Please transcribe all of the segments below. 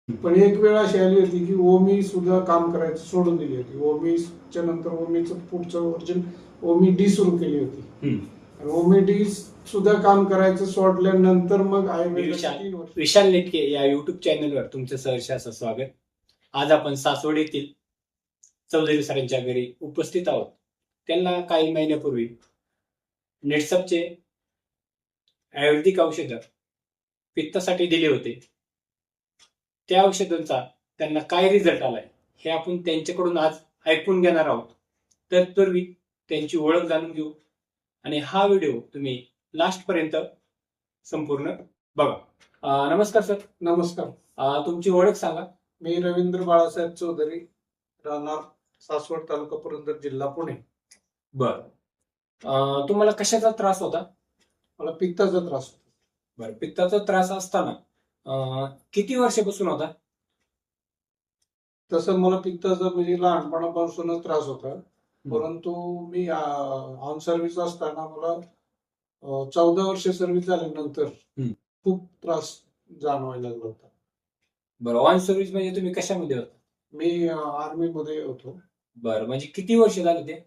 पण एक वेळ अशी आली होती की ओमी सुद्धा काम करायचं सोडून दिली होती. ओमीच्या नंतर ओमीचं पुढचं वर्जन ओमी डी सुरू केली होती. आणि ओमी डी सुद्धा काम करायचं सोडल्यानंतर मग आयुर्वेदाची 3 वर्ष. विशाल नेटके या युट्यूब चॅनलवर तुमचं सहर्ष असं स्वागत. आज आपण सासवड येथील चौधरी सरांच्या घरी उपस्थित आहोत. त्यांना काही महिन्यापूर्वी नेटसपचे आयुर्वेदिक औषधं पित्तासाठी दिले होते. त्या औषधांचा त्यांना काय रिझल्ट आलाय हे आपण त्यांच्याकडून आज ऐकून घेणार आहोत. तत्पूर्वी त्यांची ओळख जाणून घेऊ आणि हा व्हिडिओ तुम्ही लास्ट पर्यंत संपूर्ण बघा. नमस्कार सर. नमस्कार. तुमची ओळख सांगा. मी रवींद्र बाळासाहेब चौधरी, राहणार सासवड, तालुका पुरंदर, जिल्हा पुणे. बर. तुम्हाला कशाचा त्रास होता? मला पित्ताचा त्रास होता. बर. पित्ताचा त्रास असताना किती वर्षापासून होता? तसं मला पित्ताचा म्हणजे लहानपणापासूनच त्रास होता. परंतु मी ऑन सर्व्हिस असताना मला 14 वर्ष सर्व्हिस झाल्यानंतर खूप त्रास जाणवायला लागला होता. बरं. ऑन सर्व्हिस म्हणजे तुम्ही कशामध्ये होता? मी आर्मी मध्ये होतो. बरं. म्हणजे किती वर्ष झाले ते?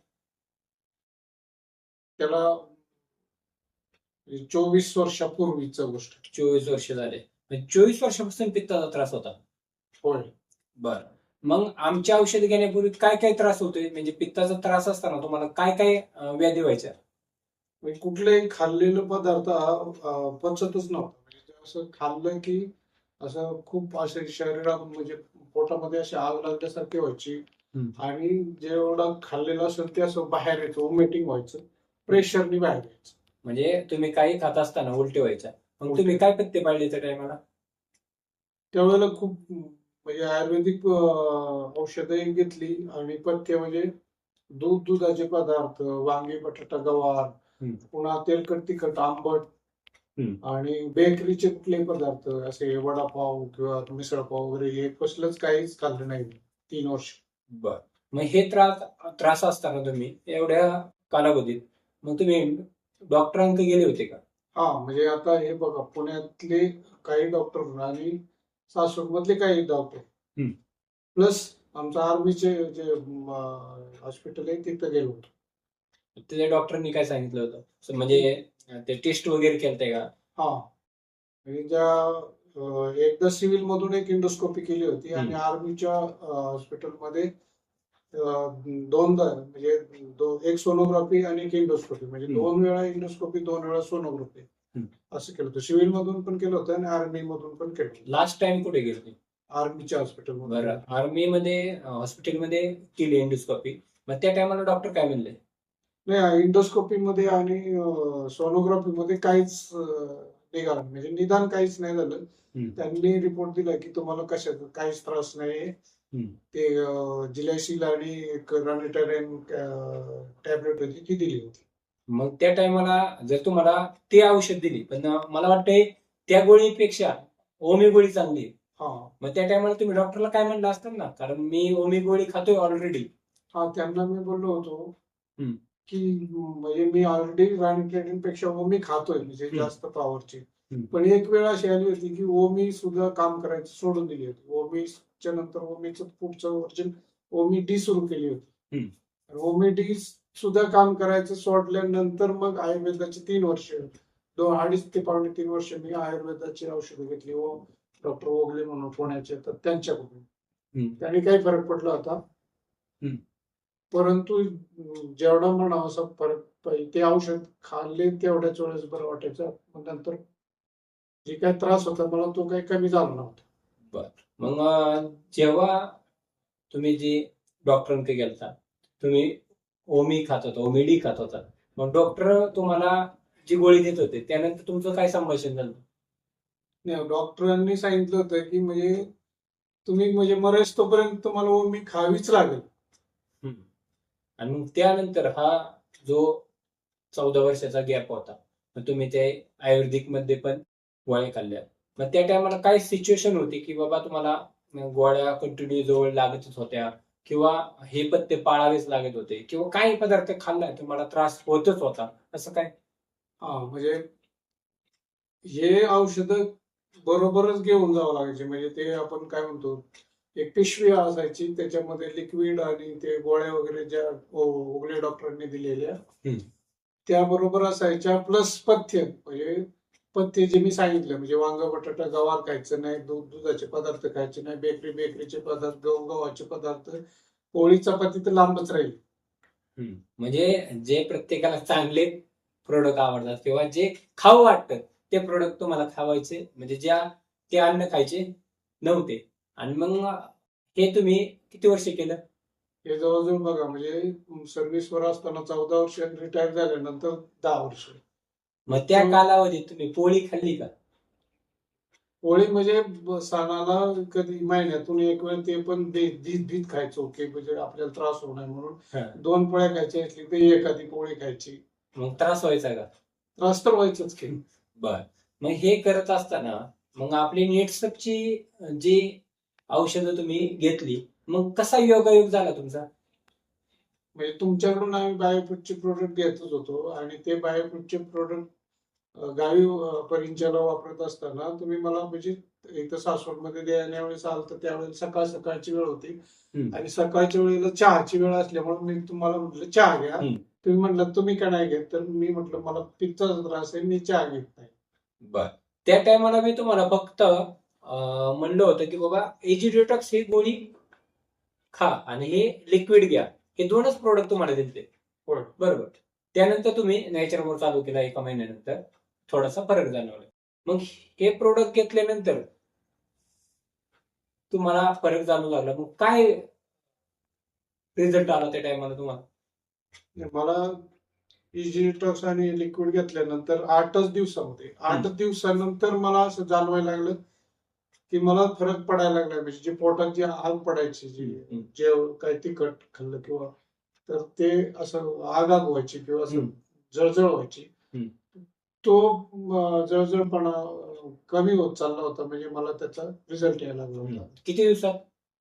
त्याला 24 वर्षापूर्वीच गोष्ट. 24 वर्ष झाले. म्हणजे 24 वर्षापासून पित्ताचा त्रास होता. होय. बर. मग आमचे औषध घेण्यापूर्वी काय काय त्रास होतोय? म्हणजे पित्ताचा त्रास असताना तुम्हाला काय काय व्याधी व्हायच्या? म्हणजे कुठलेही खाल्लेलं पदार्थ पचतच नव्हतं. म्हणजे असं खाल्लं की असं खूप असे शरीरात म्हणजे पोटामध्ये अशी आग लागल्यासारखी व्हायची. आणि जेवढं खाल्लेलं असेल ते असं बाहेर यायचं, वॉमिटिंग व्हायचं, प्रेशरनी बाहेर यायचं. म्हणजे तुम्ही काही खात असताना उलटी व्हायच्या. मग तुम्ही काय पथ्य पाळले त्या टायमाला? त्यावेळेला खूप म्हणजे आयुर्वेदिक औषधही घेतली आणि पथ्य म्हणजे दुधाचे पदार्थ, वांगी, बटाटा, गवार, पुन्हा तेलकट, तिखट, आंबट आणि बेकरीचे कुठलेही पदार्थ असे वडापाव किंवा मिसळपाव वगैरे हे कसलंच काहीच खाल्लं नाही 3 वर्ष. बर. मग हे त्रास असताना तुम्ही एवढ्या कालावधीत मग तुम्ही डॉक्टरांकडे गेले होते का? हा, म्हणजे आता हे बघा, पुण्यातले काही डॉक्टर आणि सासवड मधले काही डॉक्टर प्लस आमच्या आर्मीचे जे हॉस्पिटल आहे तिथं गेलो होतो. त्या डॉक्टरांनी काय सांगितलं होतं? म्हणजे ते टेस्ट वगैरे केलते का? हा, म्हणजे ज्या एकदा सिव्हिल मधून एक इंडोस्कोपी केली होती आणि आर्मीच्या हॉस्पिटलमध्ये दोनदा म्हणजे एक सोनोग्राफी आणि एक इंडोस्कोपी, म्हणजे 2 वेळा इंडोस्कोपी, 2 वेळा सोनोग्राफी असं केलं होतं. सिव्हिल मधून पण केलं होतं आणि आर्मी मधून पण केलं होतं. लास्ट टाइम कुठे गेले होते? आर्मीच्या हॉस्पिटल. बरं. आर्मी मध्ये हॉस्पिटलमध्ये केली इंडोस्कोपी. मग त्या टायमाला डॉक्टर काय म्हणले? नाही, इंडोस्कोपी मध्ये आणि सोनोग्राफी मध्ये काहीच निघालं म्हणजे निदान काहीच नाही झालं. त्यांनी रिपोर्ट दिला की तुम्हाला कशाचा काहीच त्रास नाही. ते जिलॅसिल आणि एक रॅनिटायन टॅबलेट होती ती दिली होती. मग त्या टायमाला जर तुम्हाला ते औषध दिली, पण मला वाटतंय त्या गोळीपेक्षा ओमी गोळी चांगली आहे. मग त्या टायमाला तुम्ही डॉक्टरला काय म्हणलं असतं ना, कारण मी ओमी गोळी खातोय ऑलरेडी. हा, त्यांना मी बोललो होतो की म्हणजे मी ऑलरेडी रॅनिटायन पेक्षा ओमी खातोय म्हणजे जास्त पॉवरची. पण एक वेळ अशी आली होती की ओमी सुद्धा काम करायचं सोडून दिली होती. ओमीच्या नंतर ओमीचं पुढचं वर्जन ओमी डी सुरू केली होती. ओमी डी सुद्धा काम करायचं सोडल्यानंतर मग आयुर्वेदाची 3 वर्ष, 2.5 ते 3 वर्ष मी आयुर्वेदाची औषधं घेतली. डॉक्टर ओगले म्हणून पुण्याचे, तर त्यांच्याकडून त्यांनी काही फरक पडला होता. परंतु जेवढा म्हणावा असा फरक, ते औषध खाल्ले तेवढ्याच वेळेस बरं वाटायचं. मग नंतर जे काय त्रास होता मला तो काही कमी झाला नव्हता. बर. मग जेव्हा तुम्ही जी डॉक्टरांकडे गेलता, तुम्ही ओमी खात होता, ओमी डी खात होता, मग डॉक्टर तुम्हाला जी गोळी देत होते त्यानंतर तुमचं काय संभाषण झालं? नाही, डॉक्टरांनी सांगितलं होतं की म्हणजे तुम्ही म्हणजे मरेस तोपर्यंत तुम्हाला ओमी खावीच लागेल. आणि मग त्यानंतर हा जो 14 वर्षाचा गॅप होता, मग तुम्ही ते आयुर्वेदिक मध्ये पण गोळ्या खाल्ल्या. मग त्या टायमाला काय सिच्युएशन होती की बाबा तुम्हाला गोळ्या कंटिन्यू जवळ लागतच होत्या, किंवा हे पथ्य पाळावेच लागत होते, किंवा काही पदार्थ खाल्ला तुम्हाला त्रास होतच होता, असं काय? म्हणजे हे औषध बरोबरच घेऊन जावं लागायचे. म्हणजे ते आपण काय म्हणतो, एक पिशवी असायची त्याच्यामध्ये लिक्विड आणि ते गोळ्या वगैरे ज्या उगले डॉक्टरांनी दिलेल्या त्या बरोबर असायच्या, प्लस पथ्य. म्हणजे पथ्य जे मी सांगितलं, म्हणजे वांग बटाटा गवार खायचं नाही, दुधाचे पदार्थ खायचे नाही, बेकरीचे पदार्थ, गव्हाचे पदार्थ, पोळी चपाती तर लांबच राहील. म्हणजे जे प्रत्येकाला चांगले प्रोडक्ट आवडतात किंवा जे खाऊ वाटतं ते प्रोडक्ट तुम्हाला खावायचे, म्हणजे ते अन्न खायचे नव्हते. आणि मग हे तुम्ही किती वर्ष केलं? हे जवळजवळ बघा, म्हणजे सर्व्हिसवर असताना 14 वर्ष, रिटायर झाल्यानंतर 10 वर्ष. मग त्या कालावधीत तुम्ही पोळी खाल्ली का? पोळी म्हणजे सणाला कधी महिन्यातून एक वेळ, ते पण भीत खायचो की म्हणजे आपल्याला त्रास होऊ नये म्हणून 2 पोळ्या खायच्या असली तर एखादी पोळी खायची. मग त्रास व्हायचा का? त्रास तर व्हायचंच की. बर. मग हे करत असताना मग आपली नेटसपची जी औषधं तुम्ही घेतली, मग कसा योगायोग झाला तुमचा? म्हणजे तुमच्याकडून आम्ही बायोफ्रूटचे प्रोडक्ट घेतच होतो आणि ते बायोफ्रूटचे प्रोडक्ट गावी परिचयाला वापरत असताना तुम्ही मला, म्हणजे इथं सासवडमध्ये देण्यावेळेस आलं तर त्यावेळेस सकाळची वेळ होती आणि सकाळच्या वेळेला चहाची वेळ असल्यामुळे मी तुम्हाला म्हटलं चहा घ्या. तुम्ही म्हटलं तुम्ही का नाही घेत, तर मी म्हटलं मला पित्ताचा त्रास आहे, मी चहा घेत नाही. बर. त्या टायमाला मी तुम्हाला फक्त म्हणलं होतं की बाबा एजी डिटॉक्स ही गोळी खा आणि हे लिक्विड घ्या, हे 2च प्रोडक्ट तुम्हाला दिले. बरोबर. त्यानंतर तुम्ही नॅचरमोर चालू केला, एका महिन्यानंतर थोडासा फरक जाणवला. मग हे प्रोडक्ट घेतल्यानंतर तुम्हाला फरक जाणवू लागला, मग काय रिझल्ट आला त्या टायमाला तुम्हाला? मला इजी डिटॉक्स आणि लिक्विड घेतल्यानंतर 8च दिवसामध्ये, 8 दिवसानंतर मला असं जाणवायला लागलं की मला फरक पडायला लागला. म्हणजे जे पोटात जी आग पडायची, जे काही तिखट खाल्लं किंवा, तर ते असं आग व्हायची किंवा असं जळजळ व्हायची, तो जळजळपणा कमी होत चालला होता. म्हणजे मला त्याचा रिझल्ट यायला लागला होता. किती दिवसात?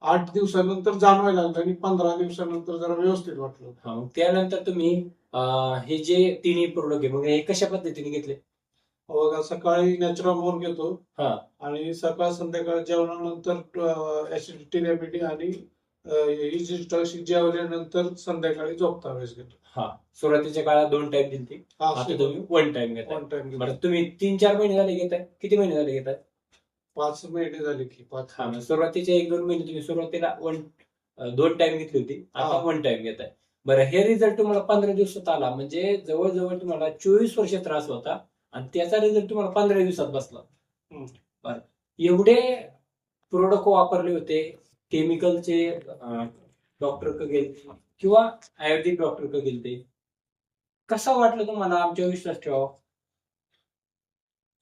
8 दिवसानंतर जाणवायला लागलं आणि 15 दिवसानंतर जरा व्यवस्थित वाटलं. त्यानंतर तुम्ही हे जे तिन्ही प्रोडक्ट आहे, मग हे कशा पद्धतीने घेतले? बघा, सकाळी नॅचरमोर घेतो आणि सकाळ संध्याकाळ जेवणानंतर ऍसिडिटी रेमेडी आणि इजी डिटॉक्स जेवल्यानंतर संध्याकाळी झोपता वेळेस घेतो. सुरुवातीच्या काळात 2 टाइम दिली, आता तुम्ही 1 टाइम घेताय. 1 टाइम. बरं, तुम्ही 3-4 महिने झाले घेताय? किती महिने झाले घेताय? 5 महिने झाले की. 5. सुरुवातीचे 1-2 महिने तुम्ही सुरुवातीला 2 टाइम घेतली होती, आता 1 टाइम घेताय. बरं, हे रिझल्ट तुम्हाला 15 दिवसात आला, म्हणजे जवळजवळ तुम्हाला 24 वर्ष त्रास होता आणि त्याचा रिझल्ट तुम्हाला 15 दिवसात बसला. बरं, एवढे प्रोडक्ट वापरले होते, केमिकलचे डॉक्टर क गेले किंवा आयुर्वेदिक डॉक्टर क गेले, कसं वाटलं तुम्हाला आमच्यावर विश्वास ठेवा?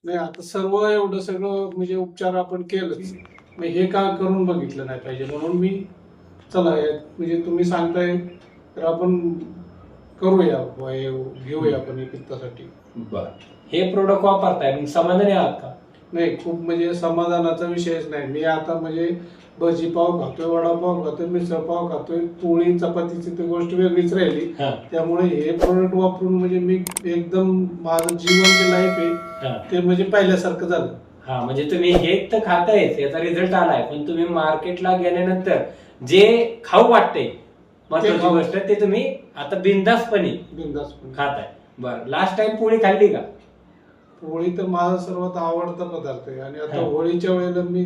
नाही, आता सर्व एवढं सगळं म्हणजे उपचार आपण केलंच, मग हे का करून बघितलं नाही पाहिजे, म्हणून मी चला म्हणजे तुम्ही सांगताय तर आपण करूया, घेऊया आपण हे पित्तासाठी. बर. हे प्रोडक्ट वापरताय, मग समाधानी आहात का? नाही, खूप म्हणजे समाधानाचा विषयच नाही. मी आता म्हणजे भजी पाव खातोय, वडापाव खातोय, मिसळ पाव खातोय, पोळी चपातीची तर गोष्ट वेगळीच राहिली. त्यामुळे हे प्रोडक्ट वापरून म्हणजे मी एकदम, माझं जीवन जे लाईफ आहे ते म्हणजे पहिल्यासारखं झालं. म्हणजे तुम्ही हे तर खाताय, याचा रिझल्ट आलाय, पण तुम्ही मार्केटला गेल्यानंतर जे खाऊ वाटतंय महत्वाची गोष्ट, ते तुम्ही आता बिनधास्तपणे खाताय. बरं, लास्ट टाइम पोळी खाल्ली का? पोळी तर माझा सर्वात आवडता पदार्थ आहे आणि आता होळीच्या वेळेला मी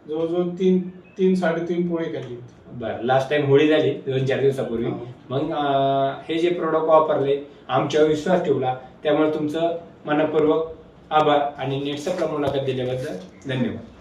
जवळजवळ 3-3.5 पोळी खाल्ली. बरं, लास्ट टाइम होळी झाली 2-4 दिवसापूर्वी. मग हे जे प्रोडक्ट वापरले, आमच्यावर विश्वास ठेवला, त्यामुळे तुमचं मनपूर्वक आभार आणि नेटसपला मुलाखत दिल्याबद्दल धन्यवाद.